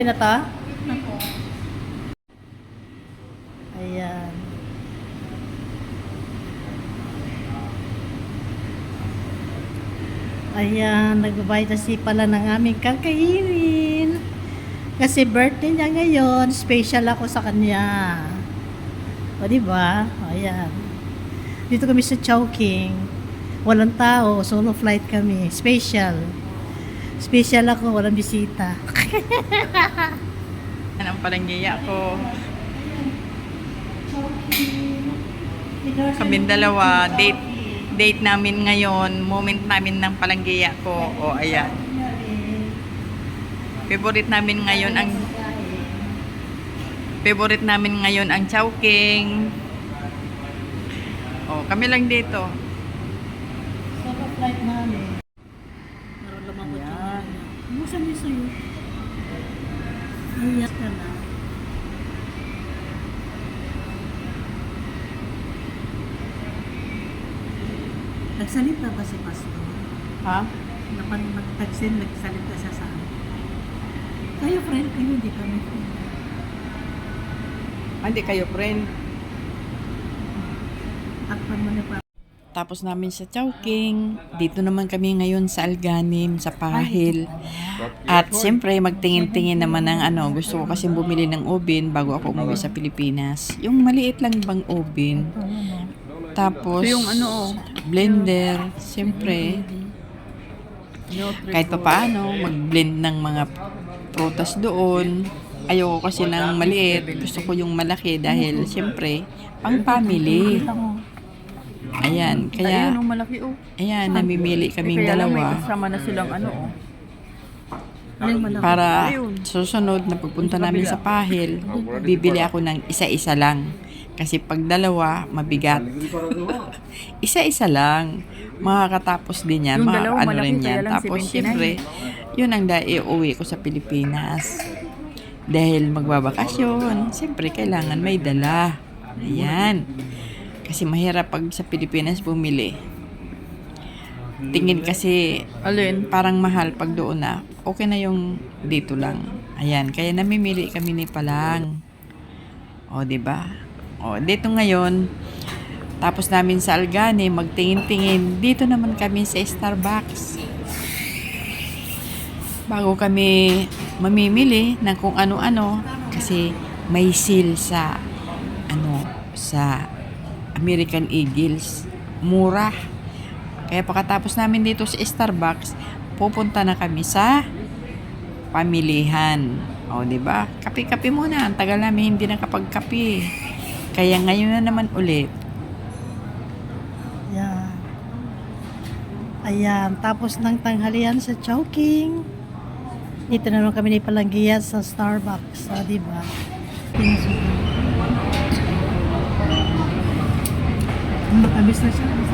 Na to? Ayan. Ayan, nagbabayad na si pala ng aming kakainin. Kasi birthday niya ngayon, special ako sa kanya. O, diba? Ayan. Dito kami sa Chowking. Walang tao, solo flight kami. Special. Special ako, walang bisita. Yan ang palanggiya ko. Kaming dalawa, date namin ngayon, moment namin ng palanggiya ko. O, ayan. Favorite namin ngayon ang Chowking. O, kami lang dito. Solo flight namin. Meron lamang ko Ayan. Musan niyo sa'yo? Iyak ka na. Nagsalita ba si Pastor? Ha? Nagsalita siya sa akin. Kayo friend, kayo hindi kami friend. Hindi kayo, friend. Takpan mo na pa. Tapos namin sa Chowking. Dito naman kami ngayon sa Alganim, sa Pahil. At siyempre, magtingin-tingin naman ng gusto ko kasi bumili ng oven bago ako umuwi sa Pilipinas. Yung maliit lang bang oven. Tapos, So, yung blender, siyempre, kahit pa paano, mag-blend ng mga prutas doon. Ayoko kasi ng maliit. Gusto ko yung malaki dahil, siyempre, pang family. Ayan, kaya, Ayun, malaki ayan, namimili kaming Kaya lang may dalawa. kasama na silang Para Ayun. susunod na pagpunta namin sa Pahil, bibili ako ng isa-isa lang. Kasi pag dalawa, mabigat. Isa-isa lang. Makakatapos din yan. Yung dalawa Ano malaki, rin kaya yan. lang Tapos, 79. siyempre, yun ang iuwi ko sa Pilipinas. Dahil magbabakasyon, siyempre, kailangan may dala. Ayan. Kasi mahirap pag sa Pilipinas bumili. Tingin kasi Alin? parang mahal pag doon na. Okay na yung dito lang. Ayan, kaya namimili kami ni Palang. O, 'di ba? O, dito ngayon, tapos namin sa Algani, magtingin-tingin. Dito naman kami sa Starbucks. Bago kami mamimili ng kung ano-ano kasi may sale sa sa American Eagles. Mura. Kaya pagkatapos namin dito sa Starbucks, pupunta na kami sa pamilihan. O, 'di ba? Kape-kape muna. Ang tagal namin hindi nakapagkape. Kaya ngayon na naman ulit. Ayan. Ayan. Tapos ng tanghalian sa Chowking. Dito naman kami ni Palanggiya sa Starbucks. O, diba? Matamis na siya.